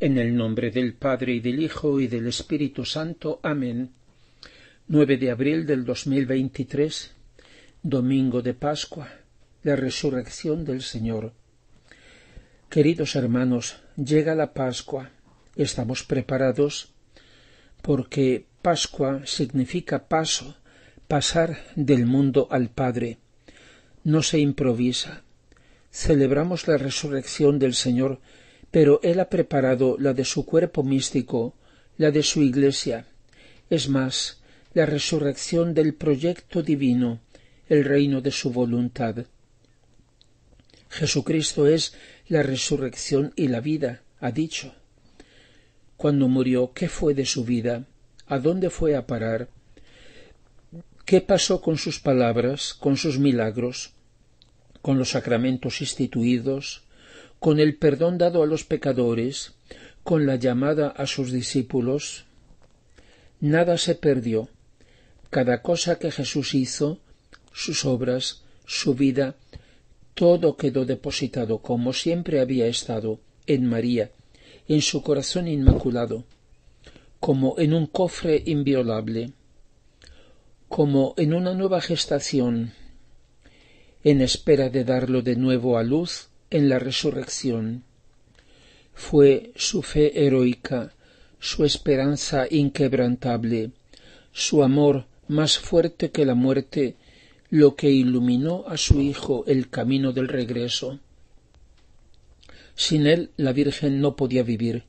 En el nombre del Padre, y del Hijo, y del Espíritu Santo. Amén. 9 de abril del 2023, Domingo de Pascua, la resurrección del Señor. Queridos hermanos, llega la Pascua. ¿Estamos preparados? Porque Pascua significa paso, pasar del mundo al Padre. No se improvisa. Celebramos la resurrección del Señor, pero Él ha preparado la de su cuerpo místico, la de su Iglesia. Es más, la resurrección del proyecto divino, el reino de su voluntad. Jesucristo es la resurrección y la vida, ha dicho. Cuando murió, ¿qué fue de su vida? ¿A dónde fue a parar? ¿Qué pasó con sus palabras, con sus milagros, con los sacramentos instituidos, con el perdón dado a los pecadores, con la llamada a sus discípulos? Nada se perdió. Cada cosa que Jesús hizo, sus obras, su vida, todo quedó depositado como siempre había estado en María, en su corazón inmaculado, como en un cofre inviolable, como en una nueva gestación, en espera de darlo de nuevo a luz en la resurrección. Fue su fe heroica, su esperanza inquebrantable, su amor más fuerte que la muerte, lo que iluminó a su Hijo el camino del regreso. Sin él la Virgen no podía vivir.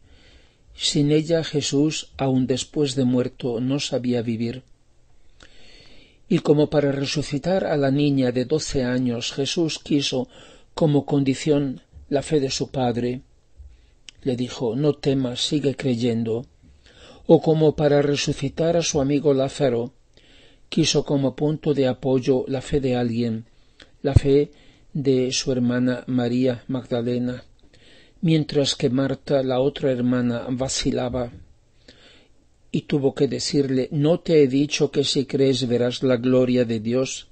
Sin ella Jesús, aun después de muerto, no sabía vivir. Y como para resucitar a la niña de 12 años Jesús quiso como condición la fe de su padre, le dijo: no temas, sigue creyendo. O como para resucitar a su amigo Lázaro, quiso como punto de apoyo la fe de alguien, la fe de su hermana María Magdalena, mientras que Marta, la otra hermana, vacilaba y tuvo que decirle: ¿no te he dicho que si crees verás la gloria de Dios?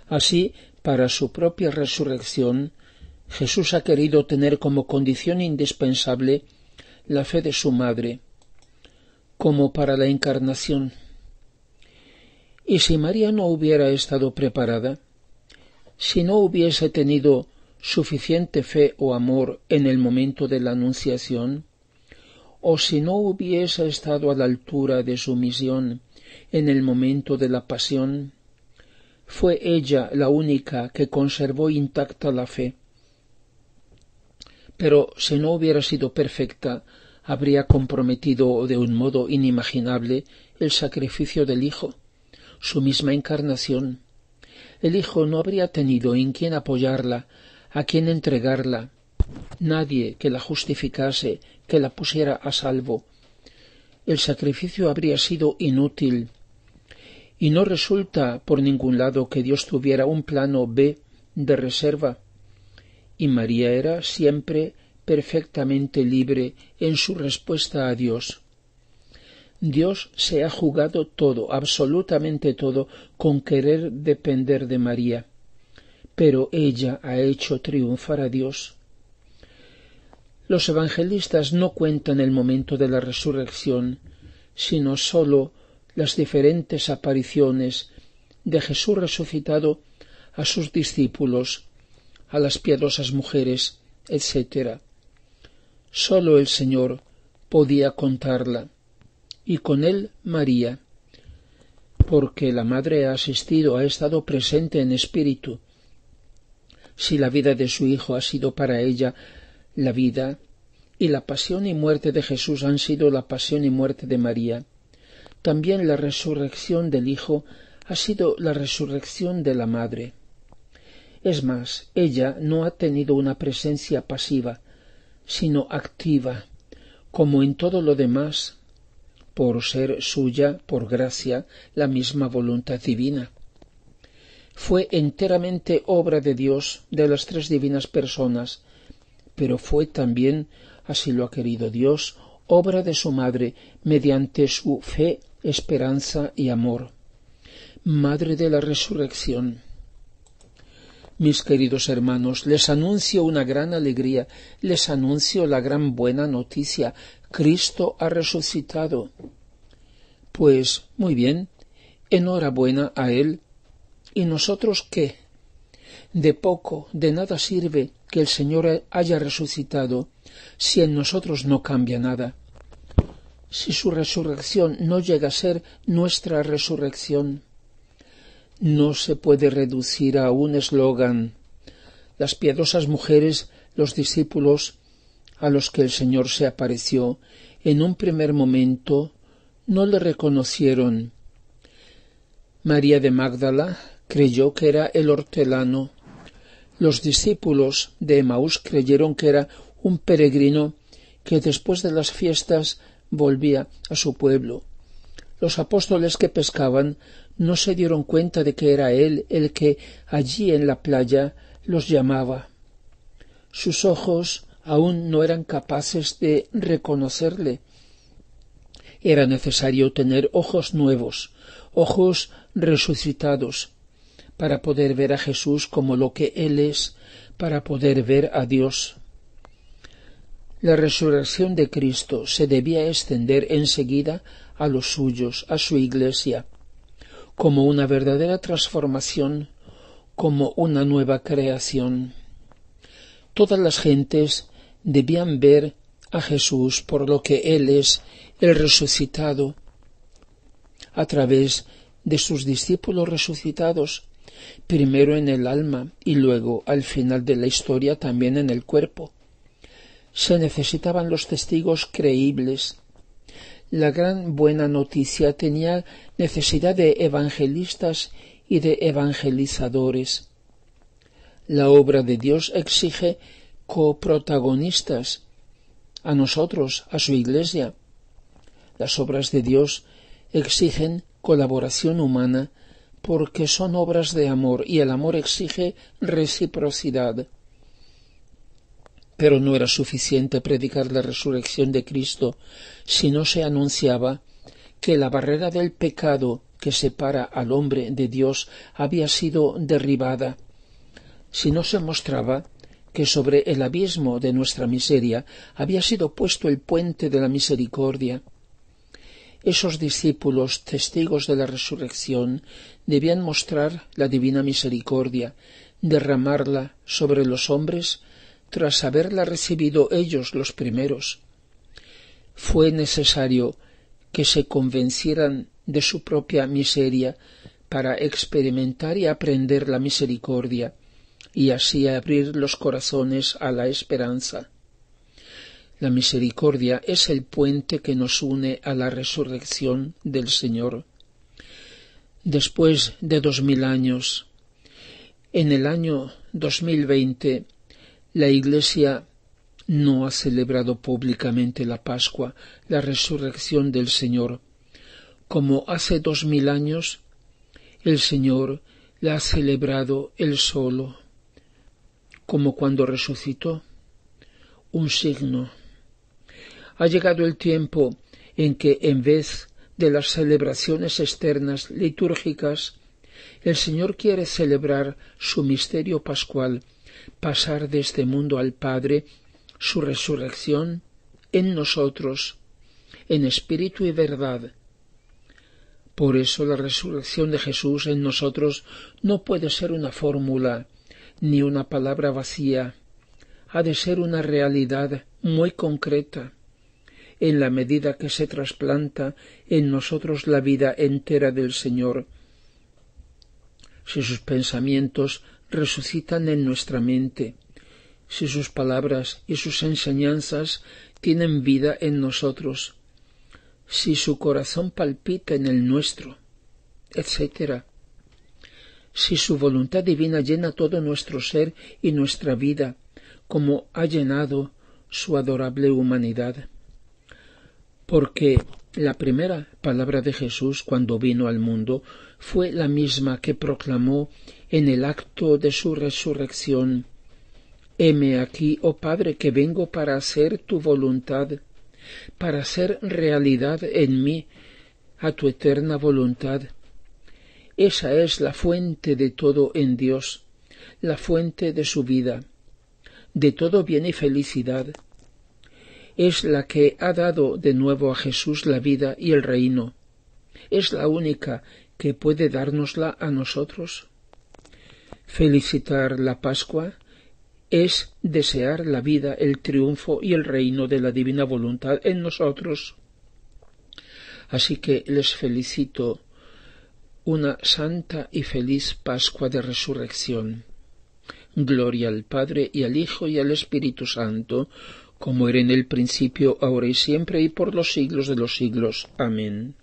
Así, para su propia resurrección, Jesús ha querido tener como condición indispensable la fe de su madre, como para la encarnación. ¿Y si María no hubiera estado preparada? Si no hubiese tenido suficiente fe o amor en el momento de la anunciación, o si no hubiese estado a la altura de su misión en el momento de la pasión, fue ella la única que conservó intacta la fe. Pero si no hubiera sido perfecta, habría comprometido de un modo inimaginable el sacrificio del Hijo, su misma encarnación. El Hijo no habría tenido en quién apoyarla, a quién entregarla, nadie que la justificase, que la pusiera a salvo. El sacrificio habría sido inútil. Y no resulta por ningún lado que Dios tuviera un plano B de reserva. Y María era siempre perfectamente libre en su respuesta a Dios. Dios se ha jugado todo, absolutamente todo, con querer depender de María. Pero ella ha hecho triunfar a Dios. Los evangelistas no cuentan el momento de la resurrección, sino sólo las diferentes apariciones de Jesús resucitado a sus discípulos, a las piadosas mujeres, etc. Sólo el Señor podía contarla, y con él María, porque la Madre ha asistido, ha estado presente en espíritu. Si la vida de su Hijo ha sido para ella la vida, y la pasión y muerte de Jesús han sido la pasión y muerte de María, también la resurrección del Hijo ha sido la resurrección de la Madre. Es más, ella no ha tenido una presencia pasiva, sino activa, como en todo lo demás, por ser suya, por gracia, la misma voluntad divina. Fue enteramente obra de Dios, de las tres divinas personas, pero fue también, así lo ha querido Dios, obra de su Madre, mediante su fe, esperanza y amor. Madre de la resurrección. Mis queridos hermanos, les anuncio una gran alegría, les anuncio la gran buena noticia. Cristo ha resucitado. Pues, muy bien, enhorabuena a Él. ¿Y nosotros qué? De poco, de nada sirve que el Señor haya resucitado si en nosotros no cambia nada. Si su resurrección no llega a ser nuestra resurrección, no se puede reducir a un eslogan. Las piadosas mujeres, los discípulos a los que el Señor se apareció, en un primer momento no le reconocieron. María de Magdala creyó que era el hortelano. Los discípulos de Emaús creyeron que era un peregrino que después de las fiestas volvía a su pueblo. Los apóstoles que pescaban no se dieron cuenta de que era él el que allí en la playa los llamaba. Sus ojos aún no eran capaces de reconocerle. Era necesario tener ojos nuevos, ojos resucitados, para poder ver a Jesús como lo que Él es, para poder ver a Dios. La resurrección de Cristo se debía extender enseguida a los suyos, a su Iglesia, como una verdadera transformación, como una nueva creación. Todas las gentes debían ver a Jesús por lo que Él es, el resucitado, a través de sus discípulos resucitados, primero en el alma y luego, al final de la historia, también en el cuerpo. Se necesitaban los testigos creíbles. La gran buena noticia tenía necesidad de evangelistas y de evangelizadores. La obra de Dios exige coprotagonistas, a nosotros, a su Iglesia. Las obras de Dios exigen colaboración humana porque son obras de amor y el amor exige reciprocidad. Pero no era suficiente predicar la resurrección de Cristo si no se anunciaba que la barrera del pecado que separa al hombre de Dios había sido derribada, si no se mostraba que sobre el abismo de nuestra miseria había sido puesto el puente de la misericordia. Esos discípulos, testigos de la resurrección, debían mostrar la divina misericordia, derramarla sobre los hombres tras haberla recibido ellos los primeros. Fue necesario que se convencieran de su propia miseria para experimentar y aprender la misericordia, y así abrir los corazones a la esperanza. La misericordia es el puente que nos une a la resurrección del Señor. Después de 2000 años, en el año 2020, la Iglesia no ha celebrado públicamente la Pascua, la resurrección del Señor. Como hace 2000 años, el Señor la ha celebrado Él solo, como cuando resucitó, un signo. Ha llegado el tiempo en que, en vez de las celebraciones externas litúrgicas, el Señor quiere celebrar su misterio pascual, pasar de este mundo al Padre, su resurrección en nosotros, en espíritu y verdad. Por eso la resurrección de Jesús en nosotros no puede ser una fórmula ni una palabra vacía. Ha de ser una realidad muy concreta, en la medida que se trasplanta en nosotros la vida entera del Señor. Si sus pensamientos resucitan en nuestra mente, si sus palabras y sus enseñanzas tienen vida en nosotros, si su corazón palpita en el nuestro, etc. Si su voluntad divina llena todo nuestro ser y nuestra vida, como ha llenado su adorable humanidad. Porque la primera palabra de Jesús cuando vino al mundo fue la misma que proclamó en el acto de su resurrección: «Heme aquí, oh Padre, que vengo para hacer tu voluntad», para hacer realidad en mí a tu eterna voluntad. Esa es la fuente de todo en Dios, la fuente de su vida, de todo bien y felicidad. Es la que ha dado de nuevo a Jesús la vida y el reino. Es la única que puede dárnosla a nosotros. Felicitar la Pascua es desear la vida, el triunfo y el reino de la divina voluntad en nosotros. Así que les felicito una santa y feliz Pascua de Resurrección. Gloria al Padre y al Hijo y al Espíritu Santo, como era en el principio, ahora y siempre, y por los siglos de los siglos. Amén.